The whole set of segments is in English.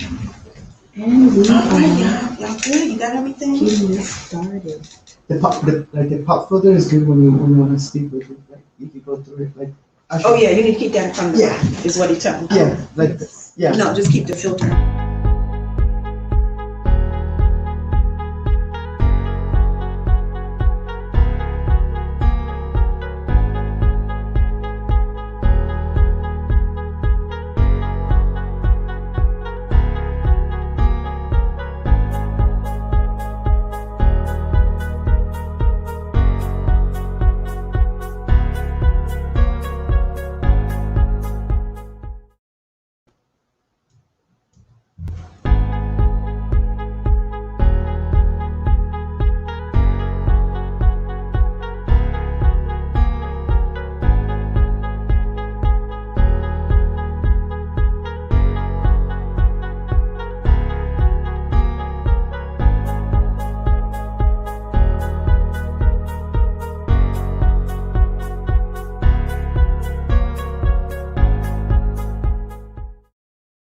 And we All right, are y'all good? You got everything? getting this started. The pop filter is good when you want to sleep with it. Like if you go through it, like. Oh yeah, you need to keep that in front of the Yeah. mic, is what he told me. Yeah, like this. Yeah. No, just keep the filter.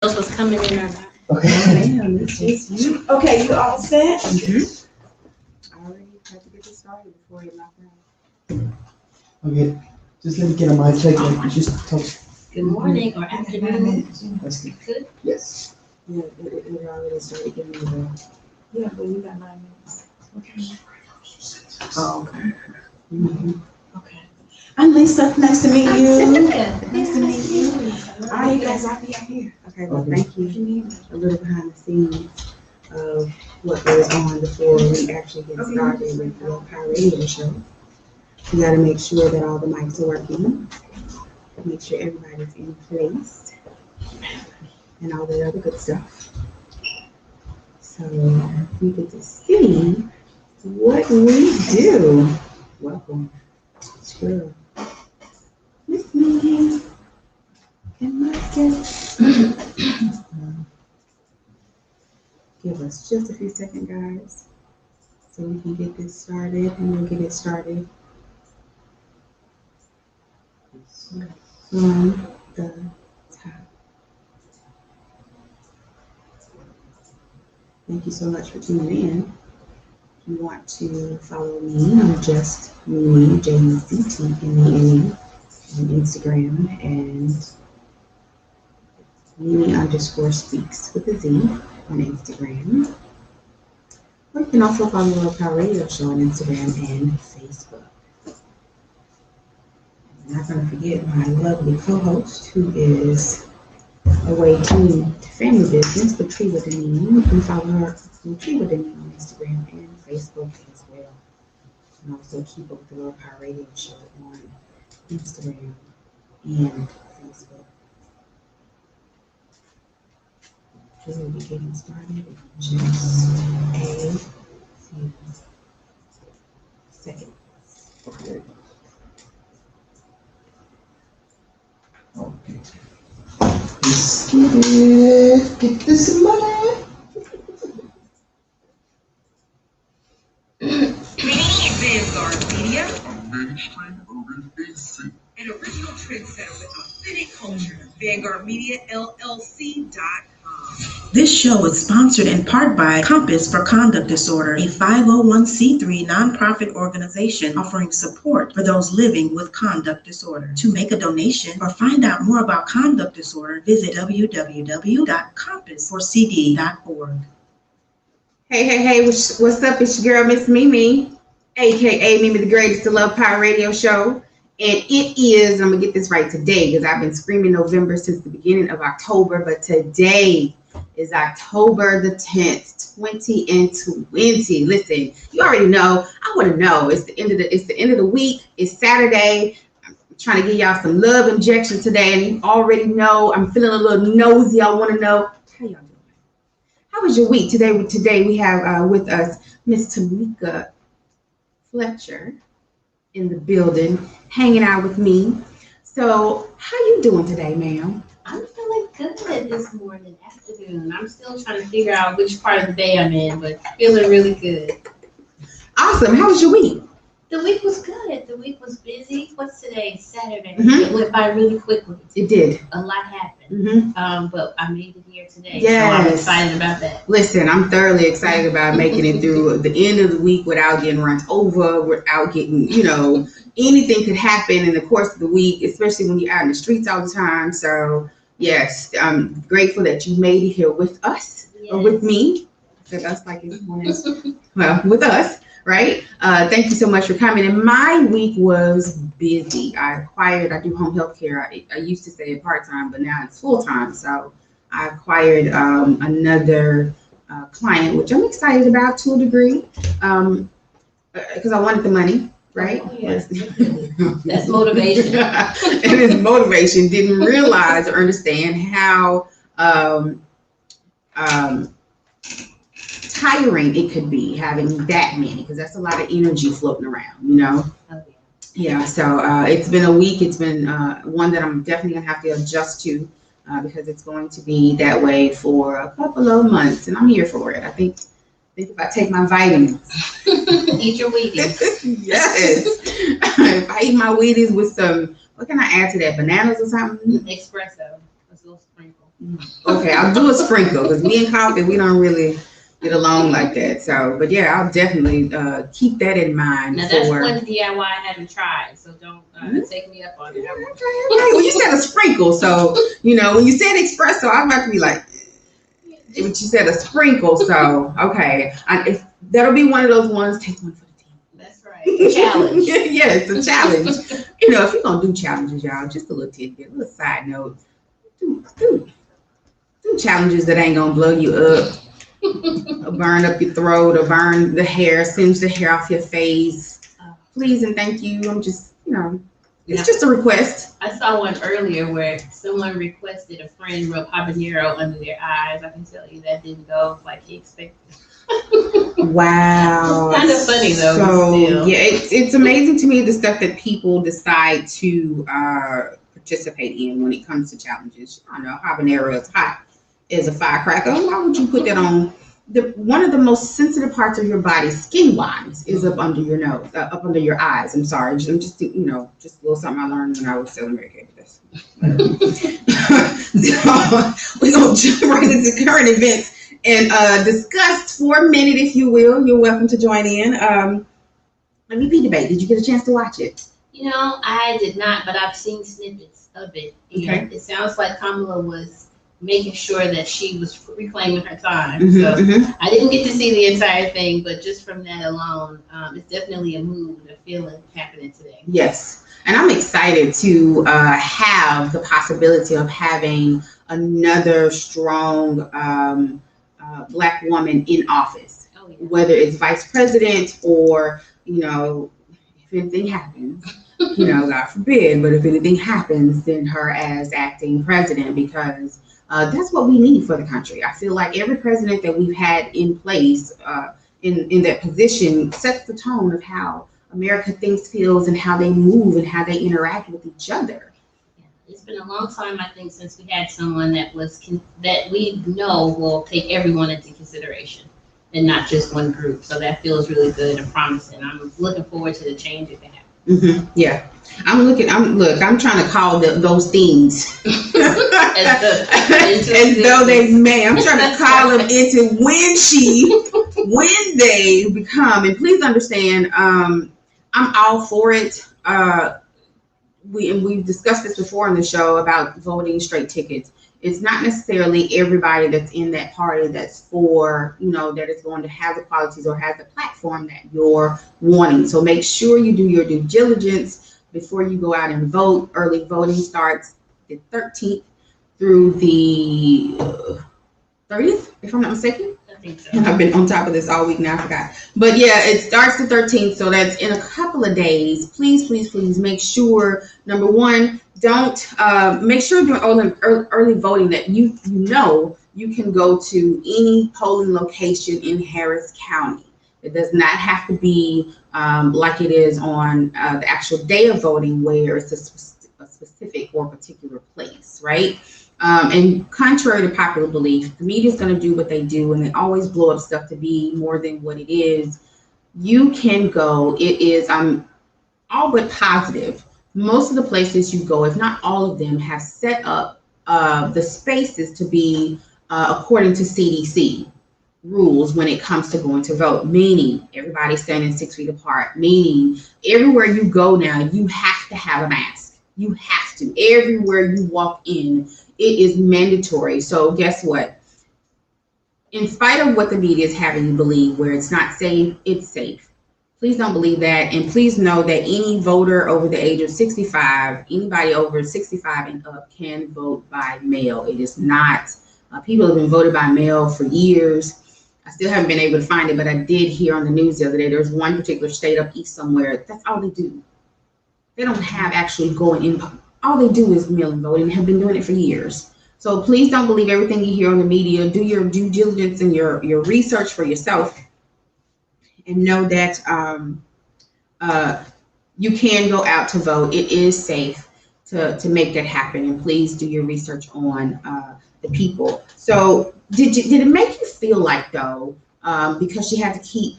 Else was coming in or not. Okay. Ma'am, it's just you. Okay, you all set? I already had to get this started before you knock out. Okay. Just let me get a mic check. Like just talk. Good morning or afternoon. That's good. Good. Yes. Yeah, it already started giving me the. Yeah, but you got 9 minutes. Oh, okay. Okay. I'm Lisa, nice to meet you. Tamika. Nice to meet you. All right, you guys, I'll be up here. Okay, well, thank you. A little behind the scenes of what goes on before we actually get started with the Power Radio Show. We gotta make sure that all the mics are working, make sure everybody's in place, and all that other good stuff. So we get to see what we do. Welcome. Sure. Miss me. And my guest. Give us just a few seconds, guys, so we can get this started, and we'll get it started from the top. Thank you so much for tuning in. If you want to follow me, I'm just Mimi, JECTMENE, on Instagram, and Mimi_speaks with a Z on Instagram. Or you can also follow the Power Radio Show on Instagram and Facebook. I'm not going to forget my lovely co-host, who is away to family business, Latriva Deneen. You can follow her, Latriva Deneen, on Instagram and Facebook as well. And also keep up with the Love Power Radio Show on Instagram and Facebook. We will be getting started in just a few seconds. Okay. Okay. Let's get it. Get this money. Vanguard Media, a mainstream urban AC, an original trendsetter with authentic culture. VanguardMediaLLC.com. This show is sponsored in part by Compass for Conduct Disorder, a 501c3 nonprofit organization offering support for those living with conduct disorder. To make a donation or find out more about conduct disorder, visit www.compassforcd.org. Hey, what's up? It's your girl, Miss Mimi, aka Mimi the Greatest to Love Power Radio Show. And it is, I'm gonna get this right today because I've been screaming November since the beginning of October, but today is October the 10th, 2020. Listen, you already know, I want to know. It's the end of the week, it's Saturday. I'm trying to give y'all some love injection today, and you already know I'm feeling a little nosy. I want to know how y'all doing. How was your week? Today we have with us Miss Tamika Fletcher in the building, hanging out with me. So, how you doing today, ma'am? I'm feeling good this morning, afternoon. I'm still trying to figure out which part of the day I'm in, but feeling really good. Awesome. How was your week? The week was good. The week was busy. What's today? Saturday. Mhm. It went by really quickly. It did. A lot happened. But I made it here today. Yes. So I'm excited about that. Listen, I'm thoroughly excited about making it through the end of the week without getting run over, without getting, anything could happen in the course of the week, especially when you're out in the streets all the time. So, yes, I'm grateful that you made it here with us, or with me. I said us like everyone else. Well, with us, right? Thank you so much for coming. And my week was busy. I do home health care. I used to say it part-time, but now it's full-time. So I acquired another client, which I'm excited about to a degree, because I wanted the money, right? Oh, yes. That's motivation. It is motivation. Didn't realize or understand how tiring it could be having that many, because that's a lot of energy floating around, Oh, yeah. Yeah, so it's been a week. It's been one that I'm definitely gonna have to adjust to, because it's going to be that way for a couple of months, and I'm here for it. I think if I take my vitamins, Eat your Wheaties. yes, if I eat my Wheaties with some, what can I add to that? Bananas or something? Espresso. A little sprinkle. Okay, I'll do a sprinkle, because me and coffee, we don't really get along like that. So, but yeah, I'll definitely keep that in mind. Now that's one DIY I haven't tried, so don't take me up on it. Okay. Well, you said a sprinkle, so when you said espresso, I'm about to be like, but you said a sprinkle, so okay. That'll be one of those ones. Take one for the team. That's right. Challenge. Yeah, it's a challenge. If you're gonna do challenges, y'all, just a little tidbit, a little side note. Do challenges that ain't gonna blow you up. Burn up your throat, or burn the hair, singe the hair off your face. Please and thank you. I'm just, it's just a request. I saw one earlier where someone requested a friend rub habanero under their eyes. I can tell you that didn't go like he expected. Wow. It's kind of funny though. So still. yeah, it's amazing to me the stuff that people decide to participate in when it comes to challenges. I know habanero is hot as a firecracker. Why would you put that on? One of the most sensitive parts of your body, skin-wise, is up under your nose, up under your eyes. I'm sorry, just just a little something I learned when I was selling Mary Kay with this. So we're gonna jump right into current events and discuss for a minute, if you will. You're welcome to join in. MVP debate. Did you get a chance to watch it? I did not, but I've seen snippets of it. Okay. It sounds like Kamala was making sure that she was reclaiming her time. Mm-hmm, So mm-hmm. I didn't get to see the entire thing, but just from that alone, it's definitely a mood, a feeling happening today. Yes, and I'm excited to have the possibility of having another strong Black woman in office, Oh, yeah. whether it's vice president or, if anything happens, God forbid, but if anything happens, then her as acting president, because that's what we need for the country. I feel like every president that we've had in place in that position sets the tone of how America thinks, feels, and how they move and how they interact with each other. Yeah. It's been a long time, I think, since we had someone that we know will take everyone into consideration and not just one group. So that feels really good and promising. I'm looking forward to the change it can happen. Mm-hmm. Yeah, I'm trying to call those things as though they may. I'm trying to call them into when they become. And please understand, I'm all for it. We've discussed this before on the show about voting straight tickets. It's not necessarily everybody that's in that party that's for, that is going to have the qualities or have the platform that you're wanting. So make sure you do your due diligence before you go out and vote. Early voting starts the 13th through the 30th, if I'm not mistaken. I think so. I've been on top of this all week now, I forgot. But yeah, it starts the 13th, so that's in a couple of days. Please, please, please make sure, number one, make sure during early voting that you can go to any polling location in Harris County. It does not have to be like it is on the actual day of voting, where it's a specific or particular place, right? And contrary to popular belief, the media is going to do what they do, and they always blow up stuff to be more than what it is. you can go. It is all but positive. Most of the places you go, if not all of them, have set up the spaces to be according to CDC rules when it comes to going to vote, meaning everybody standing 6 feet apart, meaning everywhere you go now, you have to have a mask. You have to. Everywhere you walk in, it is mandatory. So guess what? In spite of what the media is having you believe, where it's not safe, it's safe. Please don't believe that. And please know that any voter over the age of 65, anybody over 65 and up can vote by mail. It is not, people have been voted by mail for years. I still haven't been able to find it, but I did hear on the news the other day, there's one particular state up east somewhere, that's all they do. They don't have actually going in. All they do is mail and vote and have been doing it for years. So please don't believe everything you hear on the media. Do your due diligence and your research for yourself, and know that you can go out to vote. It is safe to make that happen, and please do your research on the people. So did it make you feel like, though, because she had to keep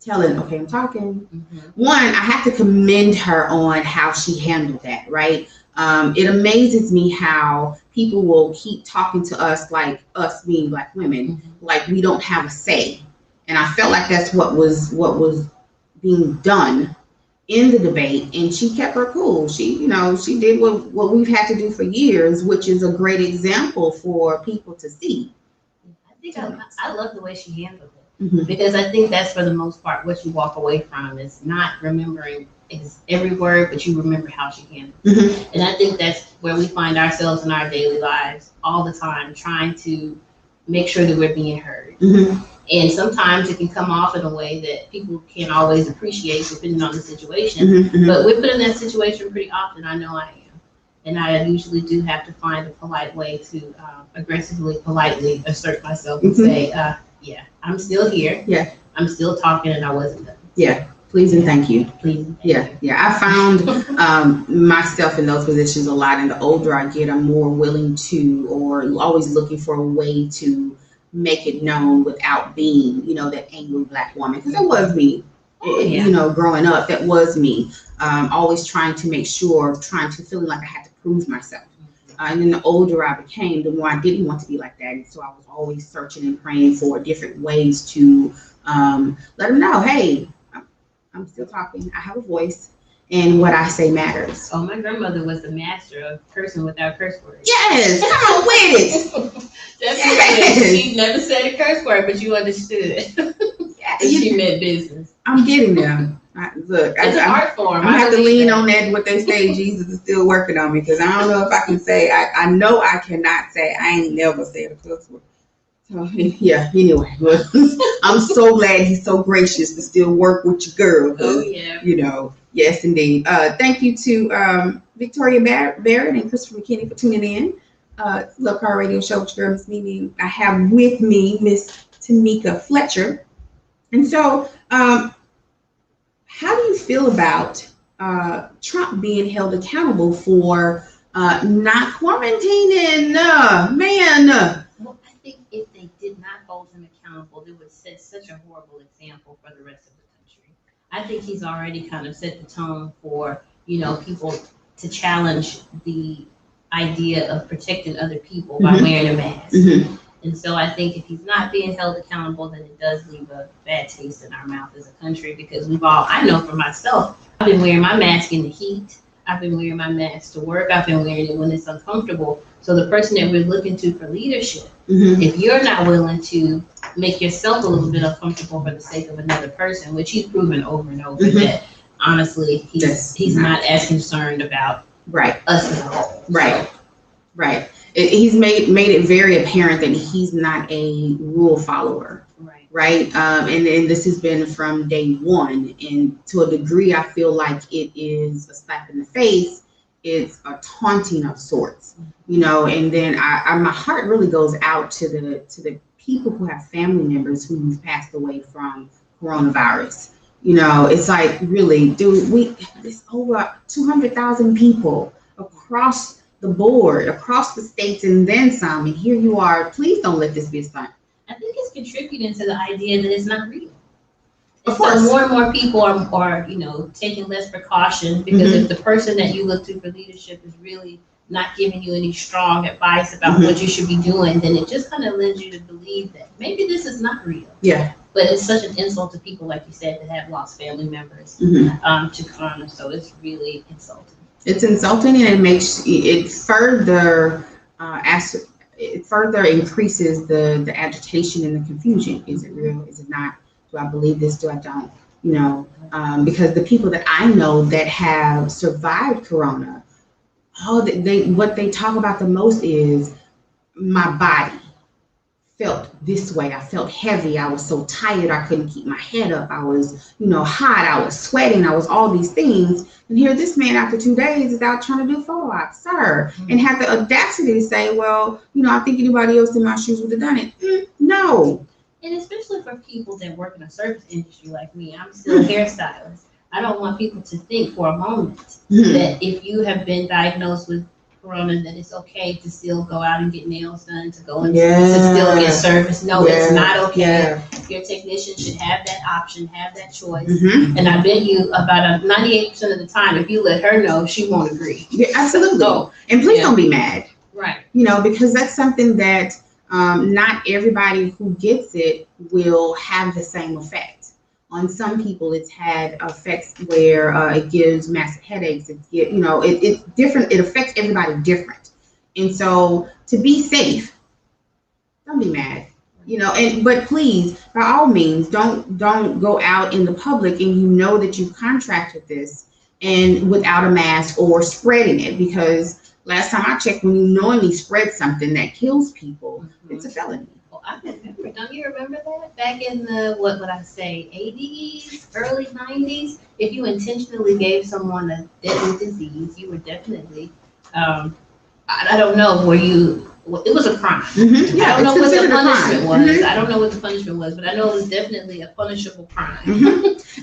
telling, okay, I'm talking. One, I have to commend her on how she handled that, right? It amazes me how people will keep talking to us, like us being Black women, like we don't have a say. And I felt like that's what was being done in the debate, and she kept her cool. She did what we've had to do for years, which is a great example for people to see. I think I love the way she handled it, because I think that's, for the most part, what you walk away from is not remembering every word, but you remember how she handled it. And I think that's where we find ourselves in our daily lives all the time, trying to make sure that we're being heard. And sometimes it can come off in a way that people can't always appreciate, depending on the situation. But we're put in that situation pretty often. I know I am. And I usually do have to find a polite way to aggressively, politely assert myself and say, yeah, I'm still here. Yeah. I'm still talking, and I wasn't done. Yeah. Please and thank you. Please. Yeah. I found myself in those positions a lot. And the older I get, I'm more willing to, or always looking for a way to make it known without being, that angry Black woman. Because that was me, growing up. That was me. Always trying to make sure, feeling like I had to prove myself. And then the older I became, the more I didn't want to be like that. And so I was always searching and praying for different ways to let them know, hey, I'm still talking. I have a voice, and what I say matters. Oh, my grandmother was the master of cursing without curse words. Yes, come on with it. Yes. She never said a curse word, but you understood. She meant business. I'm getting there. Look, it's an art form. I have to lean on that. What they say, Jesus is still working on me, because I don't know if I can say. I know I cannot say. I ain't never said a curse word. So yeah. Anyway, I'm so glad he's so gracious to still work with your girl. Oh yeah. Yes indeed. Thank you to Victoria Barrett and Christopher McKinney for tuning in. Love Power Radio Show with your girl, Miss Mimi. I have with me Miss Tamika Fletcher. And so, how do you feel about Trump being held accountable for not quarantining? Well, I think if they did not hold him accountable, they would set such a horrible example for the rest of the country. I think he's already kind of set the tone for, people to challenge the idea of protecting other people by wearing a mask. And so I think if he's not being held accountable, then it does leave a bad taste in our mouth as a country, because I know for myself, I've been wearing my mask in the heat. I've been wearing my mask to work. I've been wearing it when it's uncomfortable. So the person that we're looking to for leadership, if you're not willing to make yourself a little bit uncomfortable for the sake of another person, which he's proven over and over that honestly he's not as concerned about us as a whole. Right. He's made it very apparent that he's not a rule follower. Right. And this has been from day one. And to a degree, I feel like it is a slap in the face. It's a taunting of sorts, and then my heart really goes out to the people who have family members who've passed away from coronavirus. It's like, really, dude, it's over 200,000 people across the board, across the states, and then some. And here you are. Please don't let this be a stunt. I think it's contributing to the idea that it's not real. Of So course. more and more people are taking less precaution because if the person that you look to for leadership is really not giving you any strong advice about what you should be doing, then it just kind of lends you to believe that maybe this is not real. Yeah. But it's such an insult to people, like you said, that have lost family members to corona. So it's really insulting. It's insulting, and it makes it further it further increases the agitation and the confusion. Is it real? Is it not? Do I believe this? Do I don't? Because the people that I know that have survived corona, what they talk about the most is my body felt this way. I felt heavy. I was so tired. I couldn't keep my head up. I was, hot. I was sweating. I was all these things. And here this man after 2 days is out trying to do photo ops, sir, and had the audacity to say, well, I think anybody else in my shoes would have done it. No. And especially for people that work in a service industry like me, I'm still a hairstylist. I don't want people to think for a moment that if you have been diagnosed with corona, that it's okay to still go out and get nails done, to go and to still get service. No, it's not okay. Yeah. Your technician should have that option, have that choice. And I bet you about 98% of the time, if you let her know, she won't agree. Yeah, absolutely. So, and please don't be mad. Right. Because that's something that not everybody who gets it will have the same effect. On some people, it's had effects where it gives massive headaches. It's different. It affects everybody different. And so to be safe, don't be mad. But please, by all means, don't go out in the public and that you've contracted this and without a mask or spreading it, because last time I checked, when you knowingly spread something that kills people, it's a felony. I remember. Don't you remember that? Back in the, what would I say, 80s, early 90s? If you intentionally gave someone a deadly disease, you were definitely, I don't know, it was a crime. Yeah, I don't know what the punishment was. I don't know what the punishment was, but I know it was definitely a punishable crime.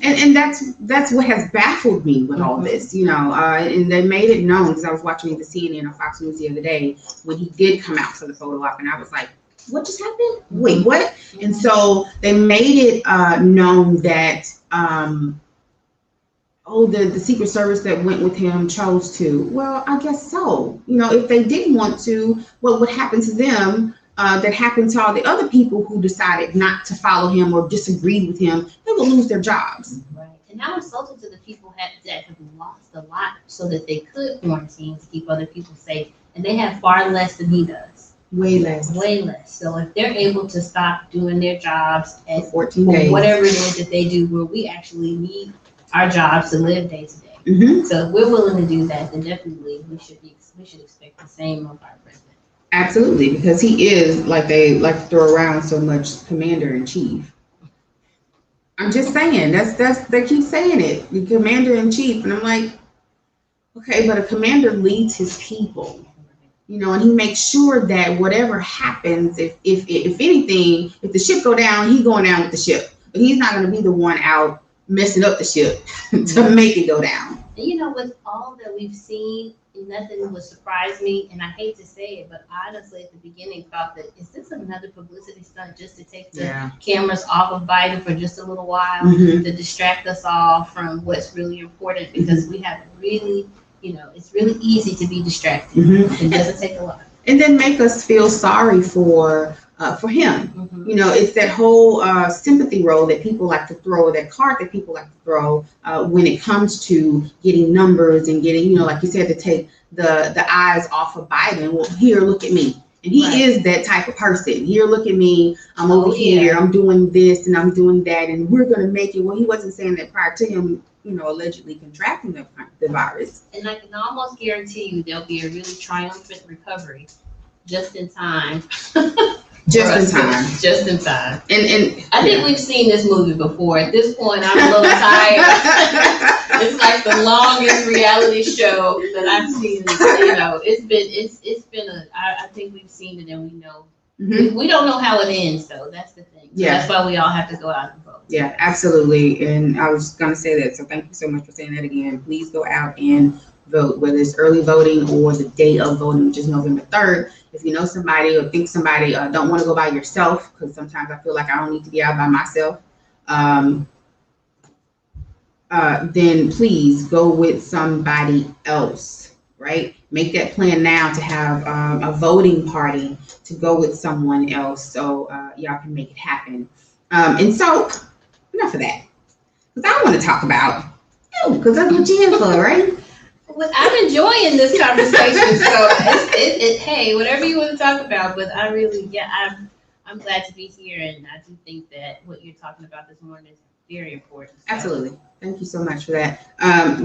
And that's what has baffled me with all this, and they made it known, because I was watching the CNN or Fox News the other day when he did come out for the photo op, and I was like, what just happened? Wait, what? And so they made it known that the Secret Service that went with him chose to. Well, I guess so. If they didn't want to, what would happen to them that happened to all the other people who decided not to follow him or disagreed with him? They would lose their jobs. Right. And now insulting to the people that have lost a lot so that they could quarantine to keep other people safe. And they have far less than he does. Way less. So if they're able to stop doing their jobs at 14 days, whatever it is that they do, where we actually need our jobs to live day to day. So if we're willing to do that, then definitely we should expect the same of our president. Absolutely, because he is, like they like to throw around so much, commander in chief. I'm just saying, that's they keep saying it, the commander in chief, and I'm like, okay, but a commander leads his people. And he makes sure that whatever happens, if anything, if the ship go down, he's going down with the ship. But he's not going to be the one out messing up the ship to make it go down. And with all that we've seen, nothing would surprise me. And I hate to say it, but honestly, at the beginning, thought that, is this another publicity stunt just to take the cameras off of Biden for just a little while to distract us all from what's really important? Because we have really, it's really easy to be distracted. It doesn't take a lot. And then make us feel sorry for him. It's that whole sympathy role that people like to throw, that card that people like to throw when it comes to getting numbers and getting, like you said, to take the eyes off of Biden. Well, here, look at me. And he is that type of person. Here, look at me. I'm over here. I'm doing this and I'm doing that, and we're going to make it. Well, he wasn't saying that prior to him, allegedly contracting the virus. And I can almost guarantee you there'll be a really triumphant recovery just in time. Just in time. And I think we've seen this movie before. At this point, I'm a little tired. It's like the longest reality show that I've seen. I think we've seen it and we know. We don't know how it ends, though. That's the thing. So that's why we all have to go out and vote. Yeah, absolutely. And I was going to say that. So thank you so much for saying that again. Please go out and vote, whether it's early voting or the day of voting, which is November 3rd. If you know somebody or think somebody, don't want to go by yourself, because sometimes I feel like I don't need to be out by myself. then please go with somebody else, right? Make that plan now to have a voting party to go with someone else so y'all can make it happen. And so, enough of that. Because I want to talk about you, because that's what you're here for, right? Well, I'm enjoying this conversation. So, hey, whatever you want to talk about. But I really, I'm glad to be here, and I do think that what you're talking about this morning is very important. So. Absolutely. Thank you so much for that.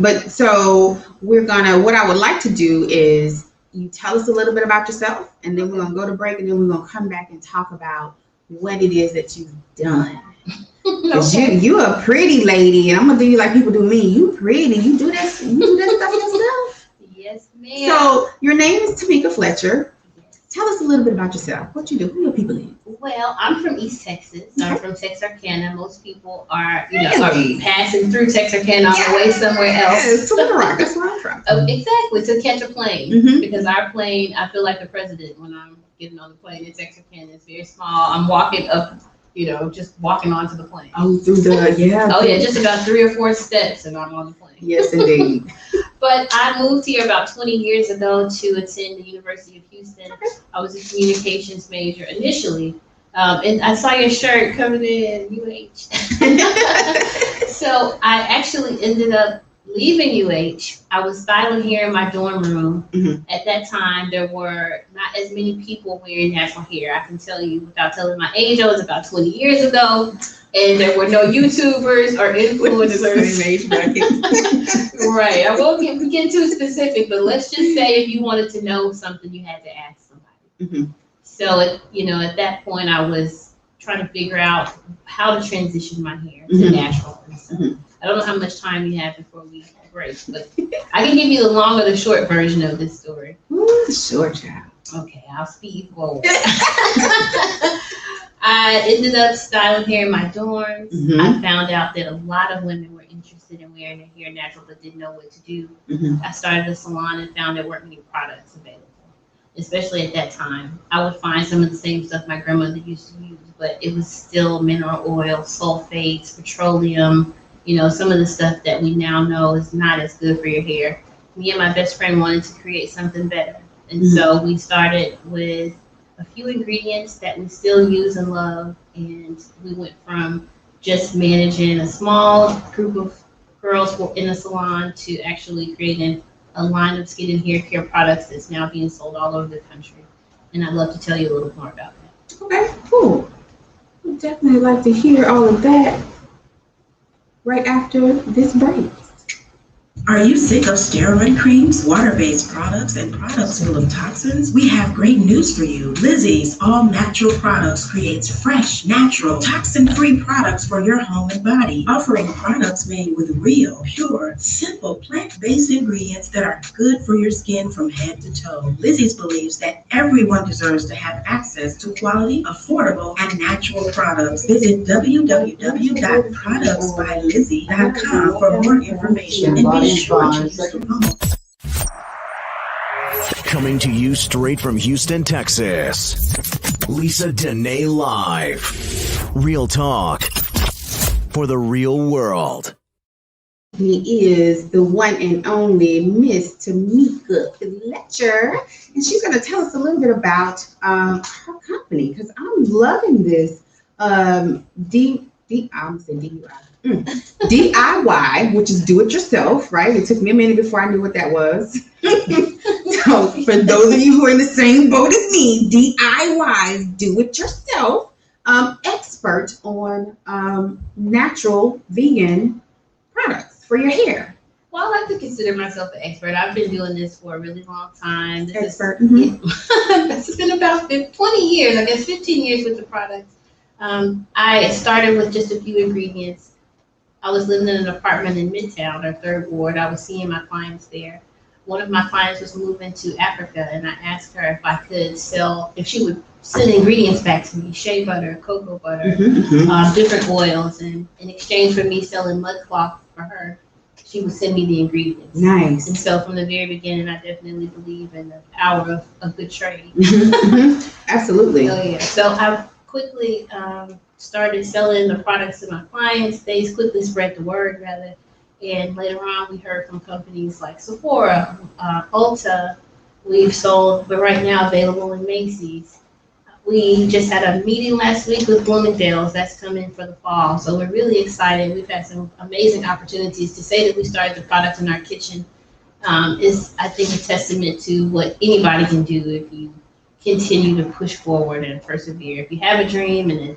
But so what I would like to do is you tell us a little bit about yourself, and then we're going to go to break, and then we're going to come back and talk about what it is that you've done. Because you a pretty lady, and I'm going to do you like people do me. You pretty. You do that stuff yourself. Yes, ma'am. So your name is Tamika Fletcher. Tell us a little bit about yourself. What you do? Who your people is? Well, I'm from East Texas. I'm from Texarkana. Most people are, Really? are passing through Texarkana on the way somewhere else. Yes, to Little Rock. That's where I'm from. Exactly, to catch a plane. Mhm. Because our plane, I feel like the president when I'm getting on the plane in Texarkana. It's very small. I'm walking up, just walking onto the plane. Oh, through the, yeah. Oh, yeah, just about 3 or 4 steps and I'm on the plane. Yes, indeed. But I moved here about 20 years ago to attend the University of Houston. I was a communications major initially. And I saw your shirt coming in, UH. So I actually ended up leaving UH. I was styling hair in my dorm room. Mhm. At that time, there were not as many people wearing natural hair. I can tell you without telling my age, I was about 20 years ago. And there were no YouTubers or influencers. Right. I won't get too specific, but let's just say if you wanted to know something, you had to ask somebody. Mhm. So, at that point, I was trying to figure out how to transition my hair to Mhm. natural. So, Mhm. I don't know how much time you have before we break, but I can give you the long or the short version of this story. Ooh, short child. Okay, I'll speed forward. I ended up styling hair in my dorms. Mhm. I found out that a lot of women were interested in wearing their hair natural but didn't know what to do. Mhm. I started a salon and found there weren't many products available, especially at that time. I would find some of the same stuff my grandmother used to use, but it was still mineral oil, sulfates, petroleum, some of the stuff that we now know is not as good for your hair. Me and my best friend wanted to create something better. And so we started with a few ingredients that we still use and love. And we went from just managing a small group of girls in a salon to actually creating a line of skin and hair care products that's now being sold all over the country. And I'd love to tell you a little more about that. Okay, cool. We'd definitely like to hear all of that right after this break. Are you sick of steroid creams, water-based products, and products full of toxins? We have great news for you. Lizzie's All Natural Products creates fresh, natural, toxin-free products for your home and body, offering products made with real, pure, simple, plant-based ingredients that are good for your skin from head to toe. Lizzie's believes that everyone deserves to have access to quality, affordable, and natural products. Visit www.productsbylizzie.com for more information and be sure to use the promo. Coming to you straight from Houston, Texas. Lisa Dene Live. Real talk for the real world. He is the one and only Miss Tamika Fletcher, and she's going to tell us a little bit about her company, because I'm loving this DIY, which is do it yourself, right? It took me a minute before I knew what that was. So for those of you who are in the same boat as me, DIY is do it yourself, expert on natural vegan products for your hair. Well, I like to consider myself an expert. I've been doing this for a really long time. This has been about 20 years, I guess 15 years with the products. I started with just a few ingredients. I was living in an apartment in Midtown, or Third Ward. I was seeing my clients there. One of my clients was moving to Africa, and I asked her if I could if she would send ingredients back to me, shea butter, cocoa butter, different oils, and in exchange for me selling mud cloth for her, she would send me the ingredients. Nice. And so from the very beginning, I definitely believe in the power of a good trade. Absolutely. Oh yeah. So I quickly started selling the products to my clients. They quickly spread the word, rather. And later on, we heard from companies like Sephora, Ulta. We've sold, but right now available in Macy's. We just had a meeting last week with Bloomingdale's that's coming for the fall. So we're really excited. We've had some amazing opportunities. To say that we started the product in our kitchen is, I think, a testament to what anybody can do if you continue to push forward and persevere. If you have a dream and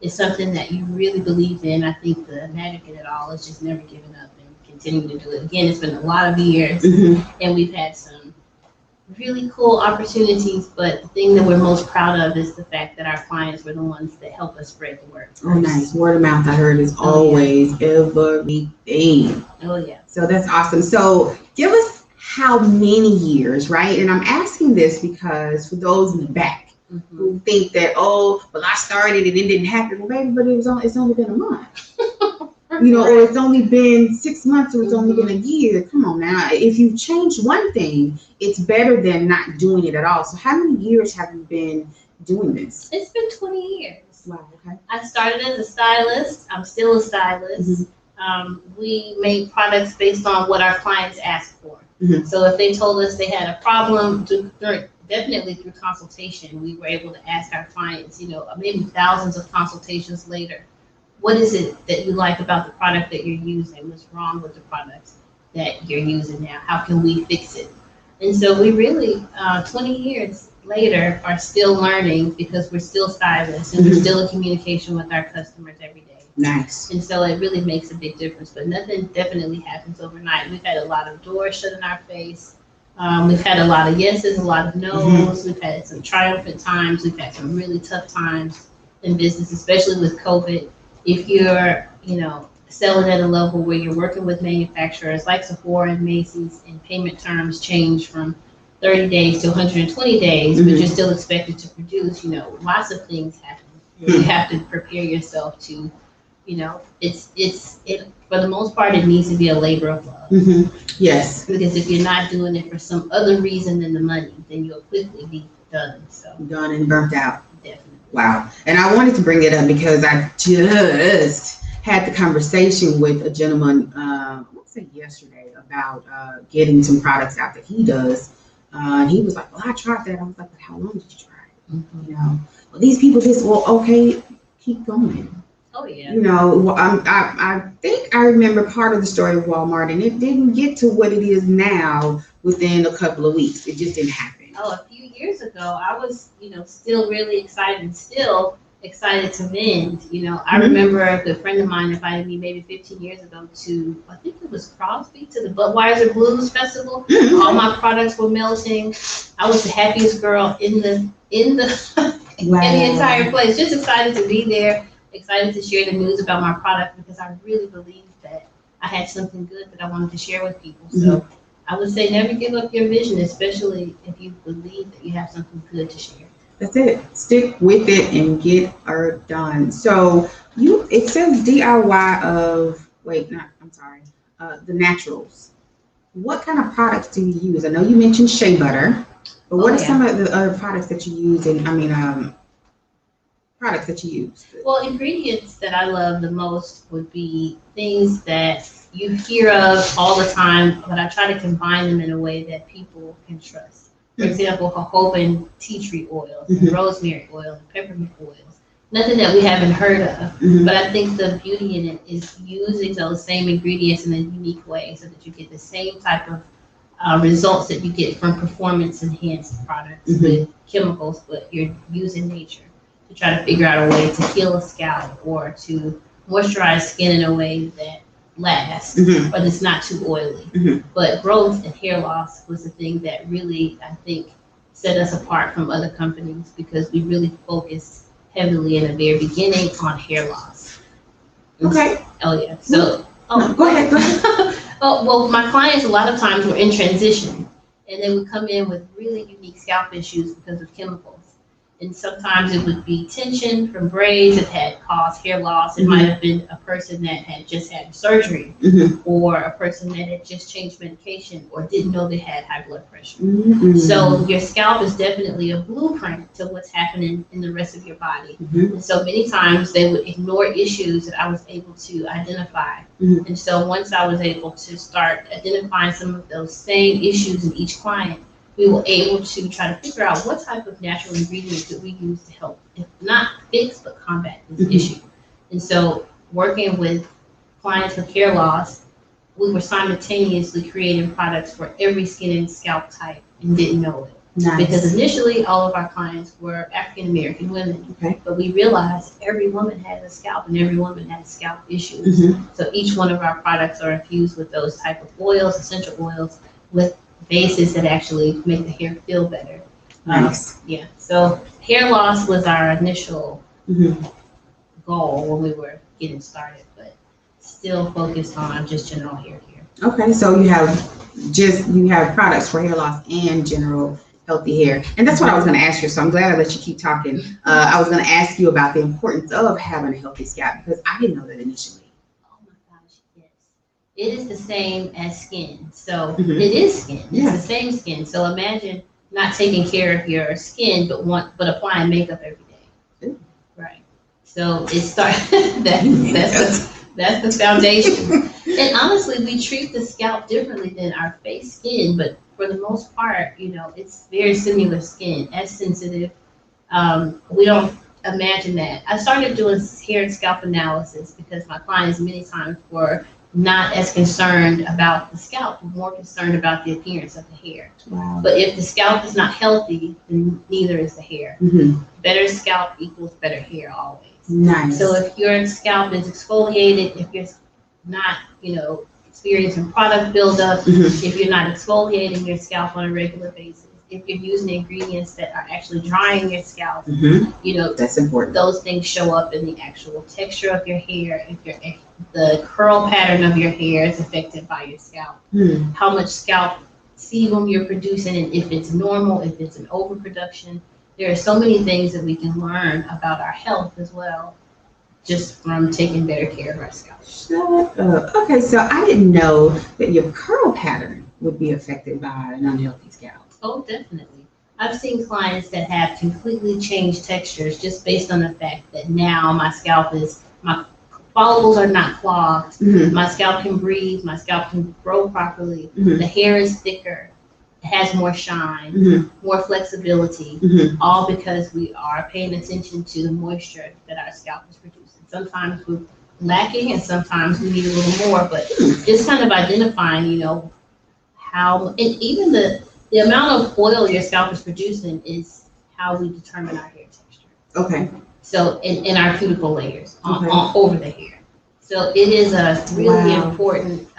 it's something that you really believe in, I think the magic in it all is just never giving up and continuing to do it. Again, it's been a lot of years, and we've had some really cool opportunities, but the thing that we're most proud of is the fact that our clients were the ones that help us spread the word. Oh, nice. Word of mouth, I heard, is always everything. Oh, yeah. So that's awesome. So give us how many years, right? And I'm asking this because for those in the back who think that, oh, well, I started and it didn't happen. Well, baby, but it's only been a month. You know, or it's only been 6 months, or it's only been a year. Come on now. If you change one thing, it's better than not doing it at all. So how many years have you been doing this? It's been 20 years. Wow, okay. I started as a stylist. I'm still a stylist. We made products based on what our clients asked for. So if they told us they had a problem, definitely through consultation, we were able to ask our clients, you know, maybe thousands of consultations later, what is it that you like about the product that you're using? What's wrong with the product that you're using now? How can we fix it? And so we really, 20 years later, are still learning because we're still stylists and we're still in communication with our customers every day. Nice. And so it really makes a big difference, but nothing definitely happens overnight. We've had a lot of doors shut in our face. We've had a lot of yeses, a lot of no's. We've had some triumphant times. We've had some really tough times in business, especially with COVID. If you're, you know, selling at a level where you're working with manufacturers like Sephora and Macy's, and payment terms change from 30 days to 120 days, but you're still expected to produce, you know, lots of things happen. You have to prepare yourself to, you know, it's for the most part, it needs to be a labor of love. Yes. Because if you're not doing it for some other reason than the money, then you'll quickly be done. So Done and burnt out. definitely. Wow. And I wanted to bring it up because I just had the conversation with a gentleman, I want to say yesterday, about getting some products out that he does. And he was like, well, I tried that. I was like, but how long did you try it? You know, well, these people just, well, okay, keep going. Oh, yeah. You know, I think I remember part of the story of Walmart, and it didn't get to what it is now within a couple of weeks. It just didn't happen. Oh, a few years ago, I was, you know, still really excited and still excited to vend. You know, I remember a good friend of mine invited me maybe 15 years ago to, I think it was Crosby, to the Budweiser Blues Festival. All my products were melting. I was the happiest girl in the in the entire place. Just excited to be there, excited to share the news about my product because I really believed that I had something good that I wanted to share with people. So I would say never give up your vision, especially if you believe that you have something good to share. That's it. Stick with it and get her done. So it says DIY of, the naturals. What kind of products do you use? I know you mentioned shea butter, but what are some of the other products that you use? Products that you use? Well, ingredients that I love the most would be things that you hear of all the time, but I try to combine them in a way that people can trust. For example, jojoba tea tree oils, and rosemary oil, and peppermint oils. Nothing that we haven't heard of, but I think the beauty in it is using those same ingredients in a unique way so that you get the same type of results that you get from performance-enhanced products with chemicals, but you're using nature to try to figure out a way to heal a scalp or to moisturize skin in a way that lasts, but it's not too oily. But growth and hair loss was the thing that really, I think, set us apart from other companies because we really focused heavily in the very beginning on hair loss. Okay. Oh, yeah. So, go ahead. Oh, well, my clients a lot of times were in transition and they would come in with really unique scalp issues because of chemicals. And sometimes it would be tension from braids that had caused hair loss. It might have been a person that had just had surgery, or a person that had just changed medication or didn't know they had high blood pressure. So your scalp is definitely a blueprint to what's happening in the rest of your body. And so many times they would ignore issues that I was able to identify. And so once I was able to start identifying some of those same issues in each client, we were able to try to figure out what type of natural ingredients that we use to help, if not fix, but combat this issue. And so working with clients with hair loss, we were simultaneously creating products for every skin and scalp type and didn't know it. Nice. Because initially all of our clients were African American women, but we realized every woman has a scalp and every woman has scalp issues. So each one of our products are infused with those type of oils, essential oils, with bases that actually make the hair feel better. Nice. So hair loss was our initial goal when we were getting started, but still focused on just general hair care. Okay, so you have products for hair loss and general healthy hair. And that's what I was going to ask you, so I'm glad I let you keep talking. I was going to ask you about the importance of having a healthy scalp, because I didn't know that initially. Oh my gosh, yes. It is the same as skin. So it is skin. It's the same skin. So imagine not taking care of your skin, but applying makeup every day. Right. So it starts, that's the foundation. And honestly, we treat the scalp differently than our face skin, but for the most part, it's very similar skin, as sensitive. We don't imagine that. I started doing hair and scalp analysis because my clients many times were not as concerned about the scalp, more concerned about the appearance of the hair. Wow. But if the scalp is not healthy, then neither is the hair. Better scalp equals better hair always. Nice. So if your scalp is exfoliated, if you're not, experiencing product buildup, if you're not exfoliating your scalp on a regular basis, if you're using ingredients that are actually drying your scalp, that's important. Those things show up in the actual texture of your hair. If the curl pattern of your hair is affected by your scalp, how much scalp sebum you're producing, and if it's normal, if it's an overproduction. There are so many things that we can learn about our health as well, just from taking better care of our scalp. Shut up. Okay, so I didn't know that your curl pattern would be affected by an unhealthy scalp. Oh, definitely. I've seen clients that have completely changed textures just based on the fact that now my follicles are not clogged. My scalp can breathe. My scalp can grow properly. The hair is thicker. It has more shine, more flexibility, all because we are paying attention to the moisture that our scalp is producing. Sometimes we're lacking and sometimes we need a little more, but just kind of identifying, how, and even the amount of oil your scalp is producing is how we determine our hair texture. Okay. So in our cuticle layers over the hair. So it is a really important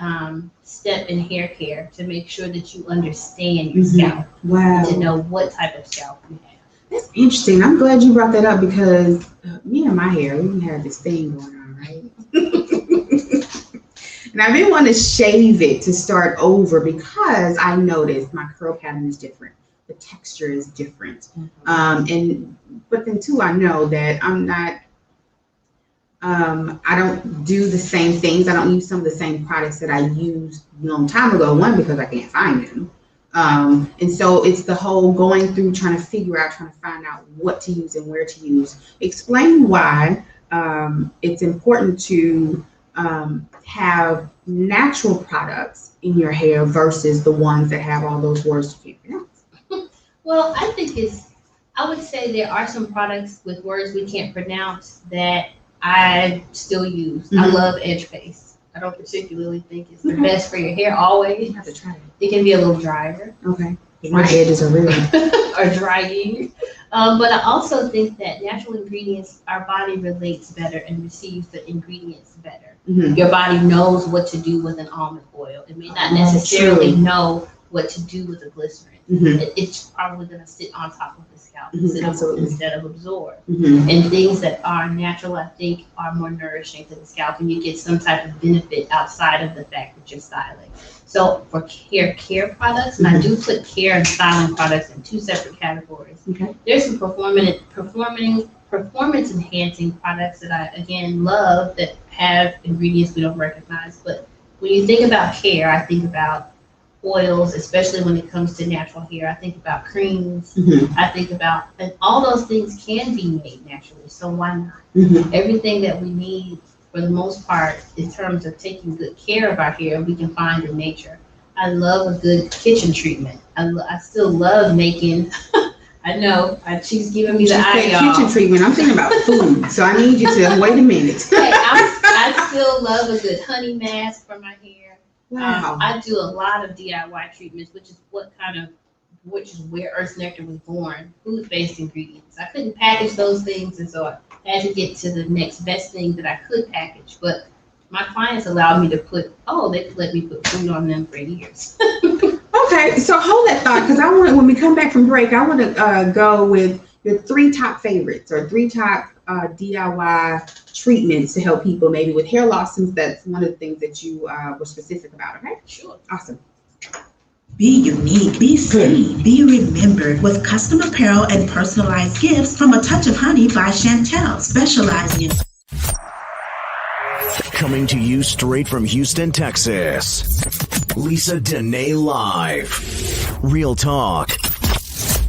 step in hair care to make sure that you understand your scalp. Wow. To know what type of scalp you have. That's interesting. I'm glad you brought that up because me and my hair, we have this thing going on, right? And I didn't want to shave it to start over because I noticed my curl pattern is different. The texture is different. But then too, I know that I'm not, I don't do the same things. I don't use some of the same products that I used a long time ago. One, because I can't find them. And so it's the whole going through, trying to find out what to use and where to use. Explain why it's important to have natural products in your hair versus the ones that have all those words you can't pronounce. Well, I would say there are some products with words we can't pronounce that I still use. I love Edge Paste. I don't particularly think it's the best for your hair always. You have to try it. It can be a little drier. Okay. My edges are really or drying. But I also think that natural ingredients, our body relates better and receives the ingredients better. Your body knows what to do with an almond oil. It may not necessarily know what to do with a glycerin. It's probably going to sit on top of the scalp instead of absorb. And things that are natural, I think, are more nourishing to the scalp, and you get some type of benefit outside of the fact that you're styling. So for care products, and I do put care and styling products in two separate categories. Okay. There's some performance enhancing products that I again love that have ingredients we don't recognize. But when you think about care, I think about oils, especially when it comes to natural hair. I think about creams. Mm-hmm. I think about, and all those things can be made naturally. So why not? Mm-hmm. Everything that we need, for the most part, in terms of taking good care of our hair, we can find in nature. I love a good kitchen treatment. I still love making. I know she's giving me the eye, y'all. Kitchen treatment. I'm thinking about food, so I need you to wait a minute. Hey, I still love a good honey mask for my hair. Wow. I do a lot of DIY treatments, which is where Earth Nectar was born. Food-based ingredients. I couldn't package those things, and so I had to get to the next best thing that I could package. But my clients allowed me to they could let me put food on them for years. Okay, so hold that thought, because when we come back from break, I want to go with your 3 top favorites or 3 top DIY treatments to help people maybe with hair loss, since that's one of the things that you were specific about. Okay. Sure. Awesome. Be unique, be seen, be remembered with custom apparel and personalized gifts from A Touch of Honey by Chantel, specializing in Coming to you straight from Houston, Texas. Lisa Dene Live. Real talk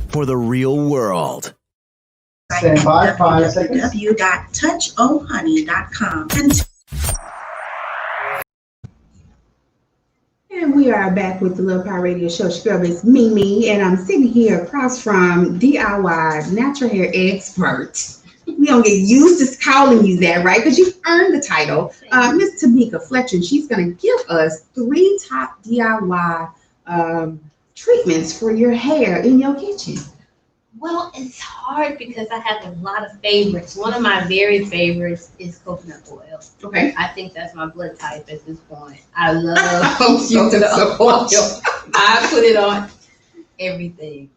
for the real world. Stand by 5 seconds. www.touchohoney.com. And we are back with the Love Power Radio Show. It's your girl, Miss Mimi, and I'm sitting here across from DIY natural hair expert. We don't get used to calling you that, right? Because you've earned the title. Miss Tamika Fletcher, and she's going to give us 3 top DIY treatments for your hair in your kitchen. Well, it's hard because I have a lot of favorites. One of my very favorites is coconut oil. Okay. I think that's my blood type at this point. I love coconut oil. I put it on everything.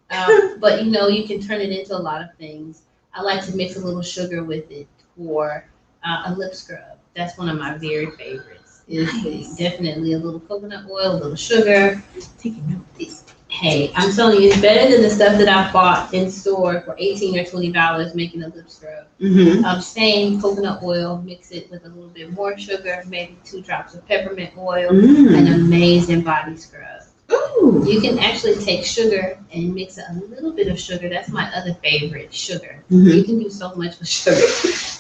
But you can turn it into a lot of things. I like to mix a little sugar with it for a lip scrub. That's one of my very favorites. Nice. Definitely a little coconut oil, a little sugar. Taking notes. Hey, I'm telling you, it's better than the stuff that I bought in store for $18 or $20 making a lip scrub. Mm-hmm. Same coconut oil, mix it with a little bit more sugar, maybe 2 drops of peppermint oil, an amazing body scrub. Ooh. You can actually take sugar and mix a little bit of sugar. That's my other favorite, sugar. Mm-hmm. You can do so much with sugar.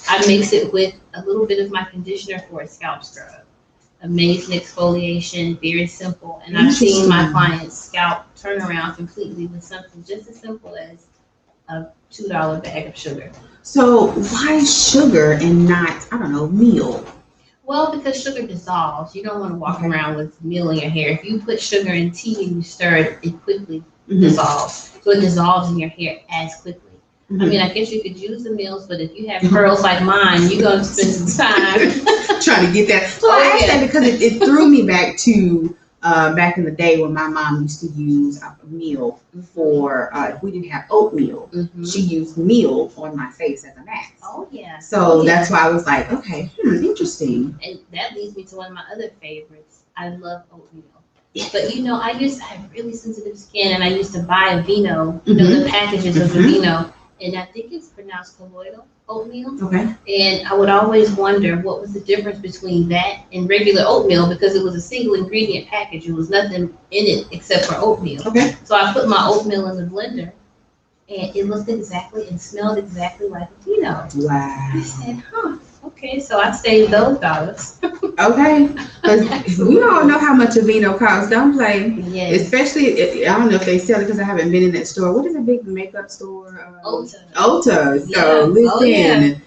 I mix it with a little bit of my conditioner for a scalp scrub. Amazing exfoliation, very simple. And I've seen my clients' scalp turn around completely with something just as simple as a $2 bag of sugar. So why sugar and not, meal? Well, because sugar dissolves. You don't want to walk around with meal in your hair. If you put sugar in tea and you stir it, it quickly dissolves. So it dissolves in your hair as quickly. I mean, I guess you could use the meals, but if you have curls like mine, you're going to spend some time trying to get that. So I asked that because it threw me back to back in the day when my mom used to use a meal for, if we didn't have oatmeal, she used meal on my face as a mask. Oh, yeah. So that's why I was like, okay, interesting. And that leads me to one of my other favorites. I love oatmeal. But I have really sensitive skin, and I used to buy Aveeno, the packages of Aveeno. And I think it's pronounced colloidal oatmeal. Okay. And I would always wonder what was the difference between that and regular oatmeal, because it was a single ingredient package. There was nothing in it except for oatmeal. Okay. So I put my oatmeal in the blender, and it looked exactly and smelled exactly like Aveeno. Wow. I said, okay, so I saved those dollars. Okay. Because we all know how much Aveeno costs. Don't play. Yes. Especially, I don't know if they sell it because I haven't been in that store. What is a big makeup store? Ulta. So listen,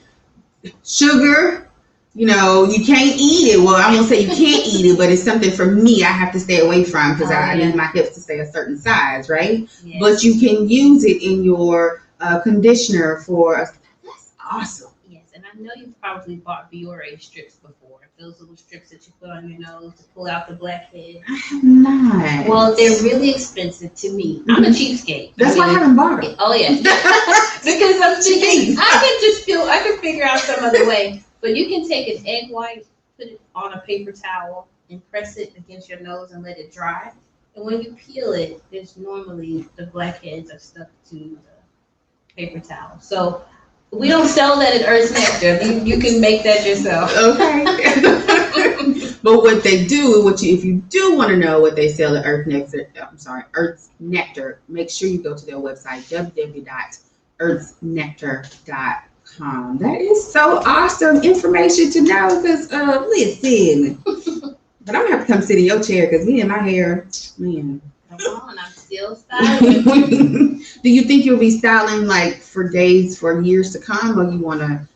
sugar, you can't eat it. Well, I won't say you can't eat it, but it's something for me I have to stay away from because I need my hips to stay a certain size, right? Yes. But you can use it in your conditioner that's awesome. Yes, and I know you've probably bought Biore strips before. Those little strips that you put on your nose to pull out the blackhead. I have not. Well, they're really expensive to me. I'm a cheapskate. That's why I haven't bought them. Oh, yeah. Because I'm thinking, I can figure out some other way. But you can take an egg white, put it on a paper towel, and press it against your nose and let it dry. And when you peel it, there's normally the blackheads are stuck to the paper towel. So we don't sell that at Earth's Nectar. You can make that yourself. Okay. But what they do, if you do want to know what they sell at Earth's Nectar, make sure you go to their website, www.earthsnectar.com. That is so awesome information to know, because listen, but I'm gonna have to come sit in your chair, because me and my hair, man. Come on, I'm still styling. Do you think you'll be styling like for years to come, or you want to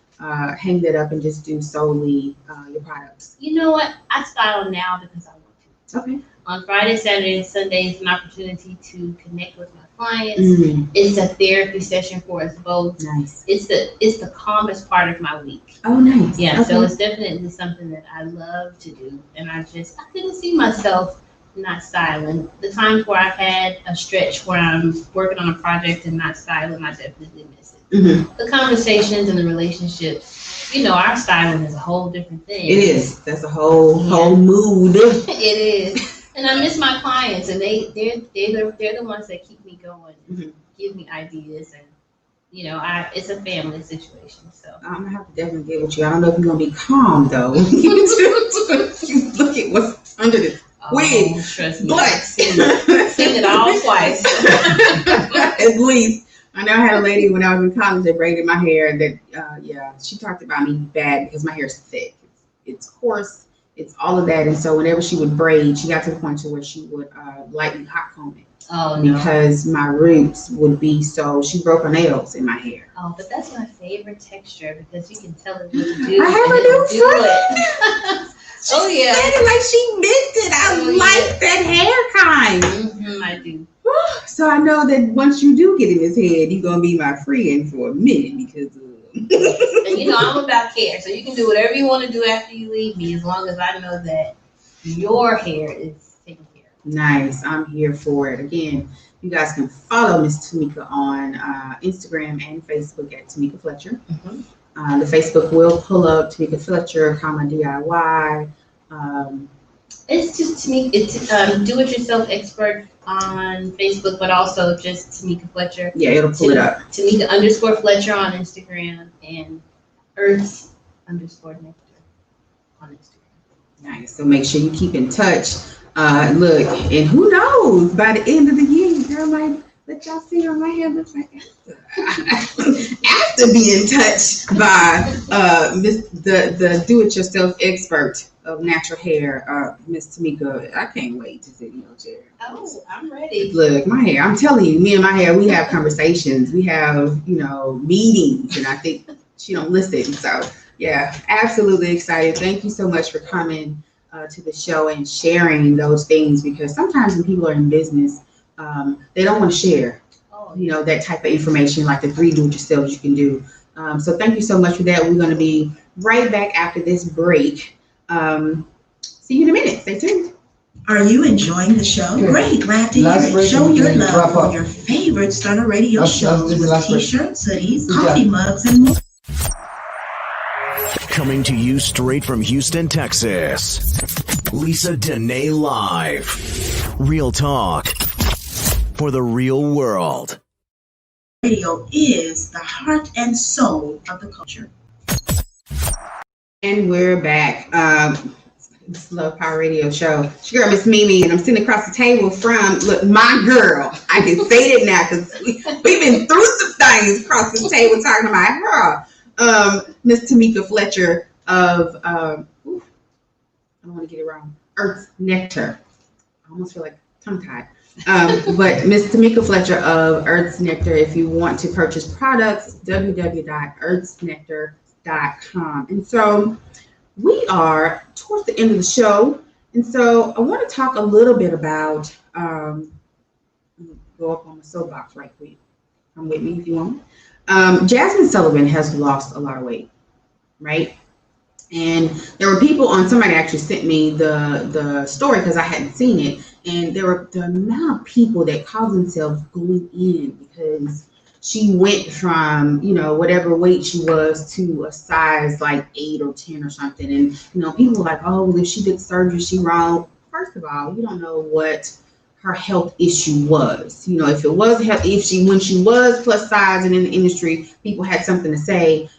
hang that up and just do solely your products? You know what? I style now because I want to. Okay. On Friday, Saturday, and Sunday is an opportunity to connect with my clients. It's a therapy session for us both. Nice. It's the calmest part of my week. Oh, nice. Yeah, Okay. so it's definitely something that I love to do, and I couldn't see myself not styling. The times where I've had a stretch where I'm working on a project and not styling, I definitely miss it. Mm-hmm. The conversations and the relationships, our styling is a whole different thing. It is. That's a whole mood. It is. And I miss my clients, and they're the ones that keep me going, and give me ideas, and it's a family situation. So I'm gonna have to definitely get with you. I don't know if you're gonna be calm though. Look at what's under this wig. Trust me. But seen it all twice. At least. I know I had a lady when I was in college that braided my hair that, she talked about me bad because my hair is thick. It's coarse. It's all of that. And so whenever she would braid, she got to the point to where she would lightly hot comb it. Oh, no. Because my roots would be she broke her nails in my hair. Oh, but that's my favorite texture, because you can tell it what to do. I have a new it. Oh, yeah. Said it like she meant it. I like that hair kind. I do. So I know that once you do get in his head, you're gonna be my friend for a minute, because and I'm about care. So you can do whatever you want to do after you leave me, as long as I know that your hair is taken care of. Nice. I'm here for it. Again, you guys can follow Miss Tamika on Instagram and Facebook at Tamika Fletcher. The Facebook will pull up Tamika Fletcher, DIY. It's just Tamika. It's do-it-yourself expert on Facebook, but also just Tamika Fletcher. Yeah, it'll pull it up. Tamika_Fletcher on Instagram, and Earths_Nectar on Instagram. Nice. So make sure you keep in touch. Look, and who knows? By the end of the year, your girl might let y'all see how my hair looks like after being touched by the do-it-yourself expert of natural hair, Miss Tamika. I can't wait to sit in your chair. Oh, I'm ready. Look, my hair. I'm telling you, me and my hair, we have conversations. We have, meetings, and I think she don't listen. So yeah, absolutely excited. Thank you so much for coming to the show and sharing those things, because sometimes when people are in business, they don't want to share, that type of information, like the 3 do-it-yourselves you can do. So thank you so much for that. We're going to be right back after this break. See you in a minute. Stay tuned. Are you enjoying the show? Yeah. Great, glad to Last hear it. break, Show and your then wrap love up. on your favorite Starter Radio Let's shows do the with last break. t-shirts, hoodies, Yeah. coffee mugs, and more. Coming to you straight from Houston, Texas. Lisa Dene Live. Real talk for the real world. Radio is the heart and soul of the culture. And we're back. This Love Power Radio show. It's your girl, Miss Mimi, and I'm sitting across the table from, my girl. I can say it now because we've been through some things across the table talking about her. Miss Tamika Fletcher of, I don't want to get it wrong, Earth's Nectar. I almost feel like tongue-tied. But Miss Tamika Fletcher of Earth's Nectar, if you want to purchase products, www.earthsnectar.com. And so we are towards the end of the show. And so I want to talk a little bit about, go up on the soapbox right quick. Come with me if you want. Jasmine Sullivan has lost a lot of weight, right? And there were people somebody actually sent me the story because I hadn't seen it. And there were the amount of people that call themselves going in because she went from, whatever weight she was to a size like 8 or 10 or something. And, people were like, oh, well, if she did surgery, she wrong. First of all, you don't know what her health issue was. If it was health, when she was plus size and in the industry, people had something to say.